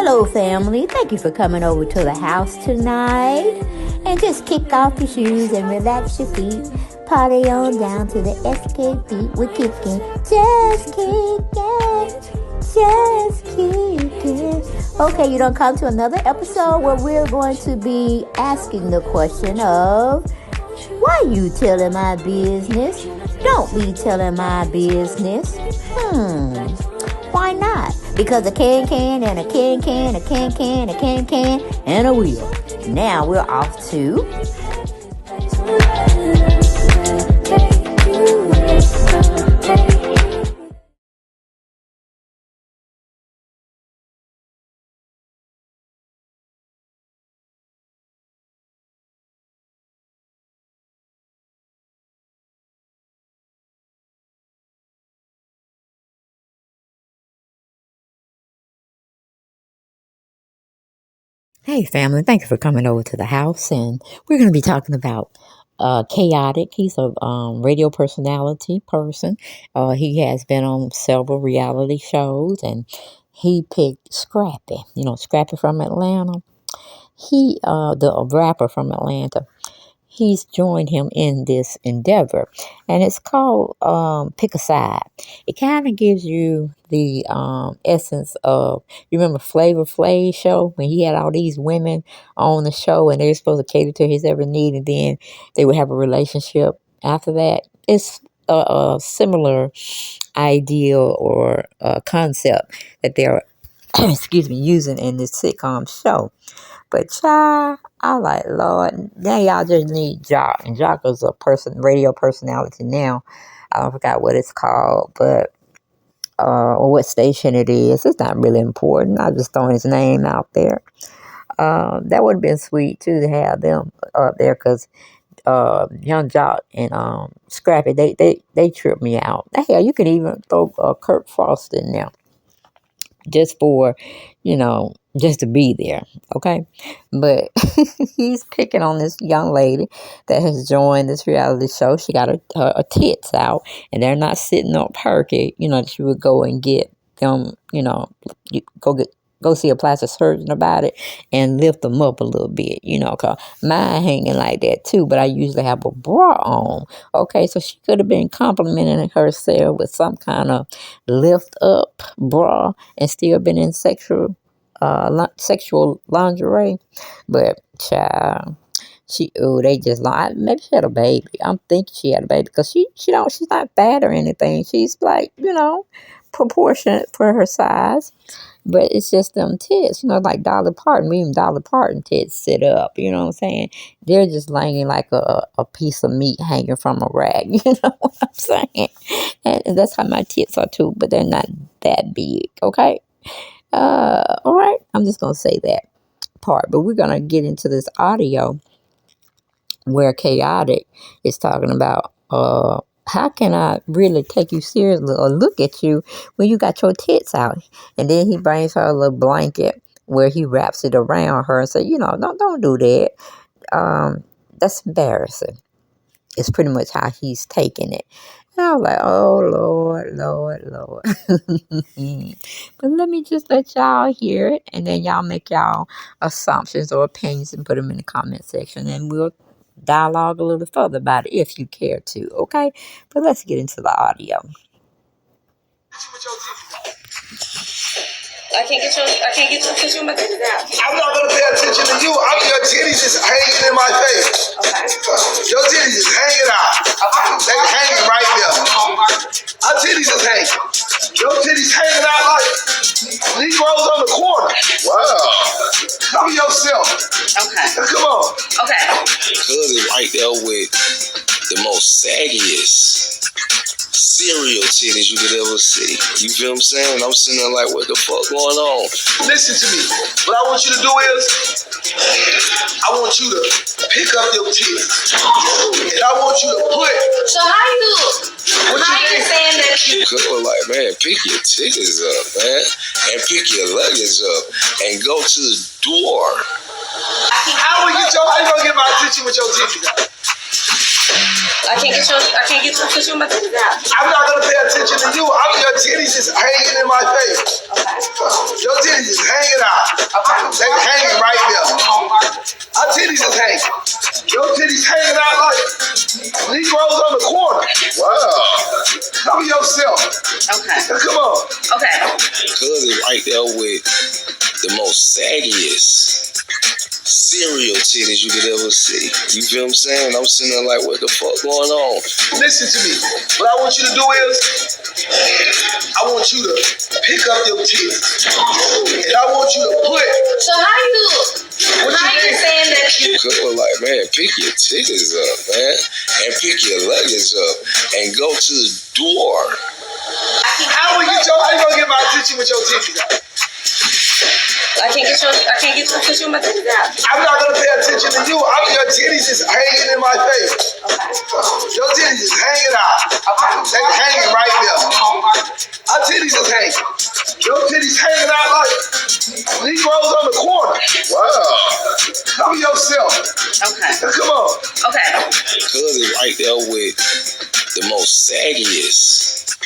Hello, family. Thank you for coming over to the house tonight. And just kick off your shoes and relax your feet. Party on down to the SK beat. We're kicking. Just kicking. Just kicking. Okay, you don't come to another episode where we're going to be asking the question of, why you telling my business? Don't be telling my business. Why not? Because a can and a can, a can, and a wheel. Now we're off to... Hey, family. Thank you for coming over to the house. And we're going to be talking about Chaotic. He's a radio personality person. He has been on several reality shows. And he picked Scrappy. You know, Scrappy from Atlanta. The rapper from Atlanta. He's joined him in this endeavor, and it's called Pick a Side. It kind of gives you the essence of, you remember Flavor Flav show when he had all these women on the show and they were supposed to cater to his every need, and then they would have a relationship after that. It's a similar ideal or concept that they're using in this sitcom show. But child, I like, Lord, now y'all just need Jock. And Jock is a radio personality now. I forgot what it's called, but or what station it is. It's not really important. I just throwing his name out there. That would have been sweet too to have them up there, because Young Jock and Scrappy, they trip me out. Hell, you can even throw Kurt Frost in there, just for, just to be there, okay? But he's picking on this young lady that has joined this reality show. She got her tits out, and they're not sitting up perky, that she would go and get them, go see a plastic surgeon about it and lift them up a little bit, because mine hanging like that too, but I usually have a bra on. Okay, so she could have been complimenting herself with some kind of lift up bra and still been in sexual lingerie. But child, they just like, maybe she had a baby. I'm thinking she had a baby, because she's not fat or anything. She's like, proportionate for her size. But it's just them tits, like Dolly Parton. Even Dolly Parton tits sit up, you know what I'm saying? They're just laying like a piece of meat hanging from a rag, you know what I'm saying? And that's how my tits are too, but they're not that big, okay? All right, I'm just going to say that part. But we're going to get into this audio where Chaotic is talking about, how can I really take you seriously or look at you when you got your tits out? And then he brings her a little blanket where he wraps it around her and says, don't do that. That's embarrassing. It's pretty much how he's taking it. And I was like, oh, Lord. But let me just let y'all hear it, and then y'all make y'all assumptions or opinions and put them in the comment section, and we'll dialogue a little further about it if you care to, okay? But let's get into the audio. I can't get your attention with my titties out. I'm not gonna pay attention to you. Your titties is hanging in my face. Okay. Your titties is hanging out. Okay. They hanging right there. Our titties is hanging. Your titties hanging out like Negroes on the corner. Wow. Know yourself. Okay. Come on. Okay. Cuz is right there with the most saggiest cereal titties you could ever see. You feel what I'm saying? I'm sitting there like, what the fuck going on? Listen to me. What I want you to do is, I want you to pick up your titties. And I want you to put... So how you saying that you... Cuz like, man, pick your titties up, man. And pick your luggage up. And go to the door. How you gonna get my attention with your titties out? I can't get your attention with my titties out. I'm not gonna pay attention to you. Your titties is hanging in my face. Okay. Your titties is hanging out. Okay. They hanging right there. Our titties is hanging. Your titties hanging out like Negroes on the corner. Wow. Cover yourself. Okay. Come on. Okay. Cuz is right there with the most saggiest cereal titties you could ever see. You feel what I'm saying? I'm sitting there like, what the fuck going on? Listen to me. What I want you to do is, I want you to pick up your titties. And I want you to put. So how you saying that you Cuz was like, man, pick your titties up, man. And pick your luggage up. And go to the door. How you gonna get my attention with your titties out? I can't get your attention with my titties out. I'm not gonna pay attention to you. Your titties is hanging in my face. Okay. Your titties is hanging out. Okay. They hanging right there. Our titties is hanging. Your titties hanging out like Negroes on the corner. Wow. Cover yourself. Okay. Come on. Okay. Cuz is right there with the most saggiest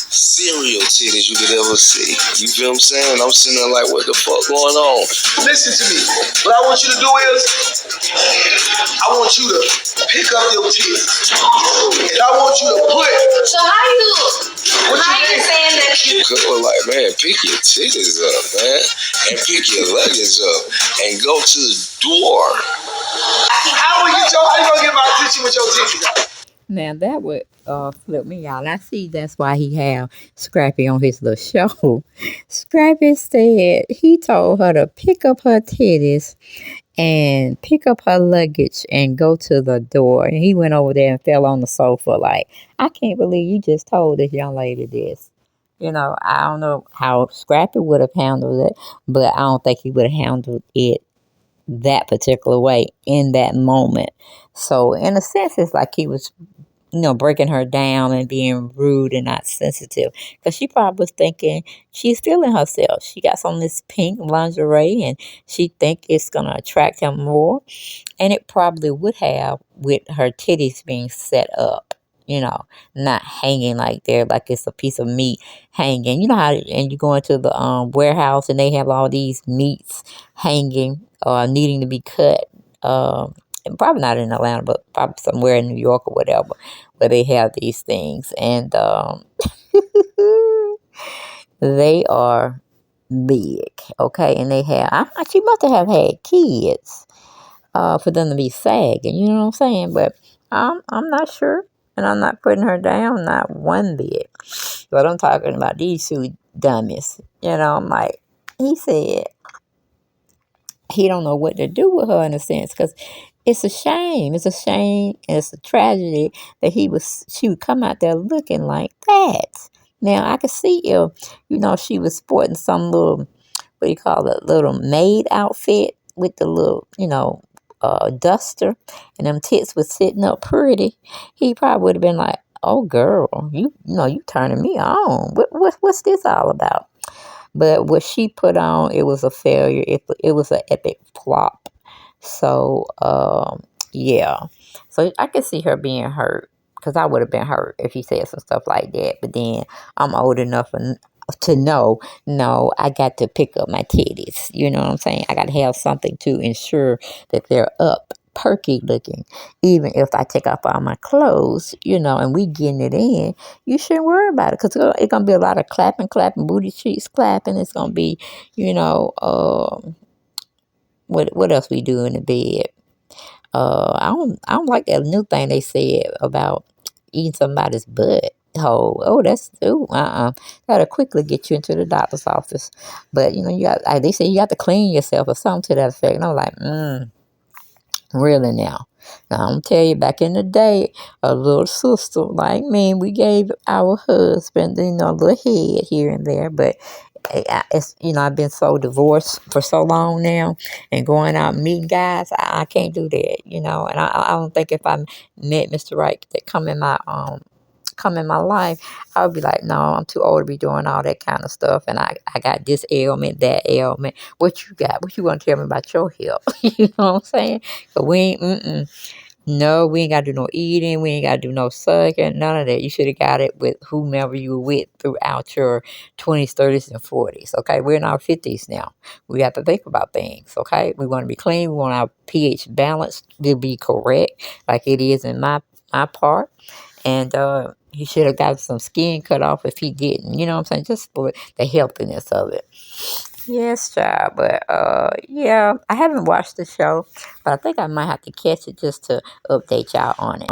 cereal titties you could ever see. You feel what I'm saying? I'm sitting there like, what the fuck going on? Listen to me. What I want you to do is, I want you to pick up your titties. And I want you to put. So how you saying that you Cuz was like, man, pick your titties up, man. And pick your luggage up. And go to the door. How you gonna get my attention with your titties out? Now that would flip me out. I see that's why he have Scrappy on his little show. Scrappy said he told her to pick up her titties and pick up her luggage and go to the door. And he went over there and fell on the sofa like, I can't believe you just told this young lady this. You know, I don't know how Scrappy would have handled it, but I don't think he would have handled it that particular way in that moment. So in a sense, it's like he was, breaking her down and being rude and not sensitive. Because she probably was thinking she's feeling herself. She got some of this pink lingerie and she think it's going to attract him more. And it probably would have with her titties being set up, not hanging like they're like it's a piece of meat hanging. You know how, and you go into the warehouse and they have all these meats hanging needing to be cut. And probably not in Atlanta, but probably somewhere in New York or whatever, where they have these things. And they are big, okay? And they have, she must have had kids for them to be sagging, you know what I'm saying? But I'm not sure, and I'm not putting her down, not one bit. But I'm talking about these two dummies. I'm like, he said he don't know what to do with her in a sense, because it's a shame. It's a shame and it's a tragedy that she would come out there looking like that. Now I could see if, she was sporting some little, what do you call it, little maid outfit with the little, duster, and them tits was sitting up pretty. He probably would have been like, oh girl, you turning me on. What's this all about? But what she put on, it was a failure. It was an epic flop. So, yeah. So I could see her being hurt, because I would have been hurt if he said some stuff like that. But then I'm old enough to know, no, I got to pick up my titties. You know what I'm saying? I got to have something to ensure that they're up, perky looking. Even if I take off all my clothes, and we getting it in, you shouldn't worry about it, because it's going to be a lot of clapping, booty cheeks clapping. It's going to be, what else we do in the bed? I don't like that new thing they said about eating somebody's butt hole. Oh, that's that'll quickly get you into the doctor's office. But you got, they say you got to clean yourself or something to that effect. And I'm like, really now. Now I'm gonna tell you, back in the day, a little sister like me, we gave our husband, a little head here and there, but it's, I've been so divorced for so long now, and going out and meeting guys, I can't do that, and I don't think if I met Mr. Right that come in my life, I would be like, no, I'm too old to be doing all that kind of stuff, and I got this ailment, that ailment. What you got? What you want to tell me about your health? You know what I'm saying? But we ain't, No, we ain't got to do no eating. We ain't got to do no sucking. None of that. You should have got it with whomever you were with throughout your 20s, 30s, and 40s. Okay, we're in our 50s now. We have to think about things. Okay, we want to be clean. We want our pH balance to be correct, like it is in my part. And he should have got some skin cut off if he didn't. You know what I'm saying? Just for the healthiness of it. Yes, child. But yeah, I haven't watched the show, but I think I might have to catch it just to update y'all on it.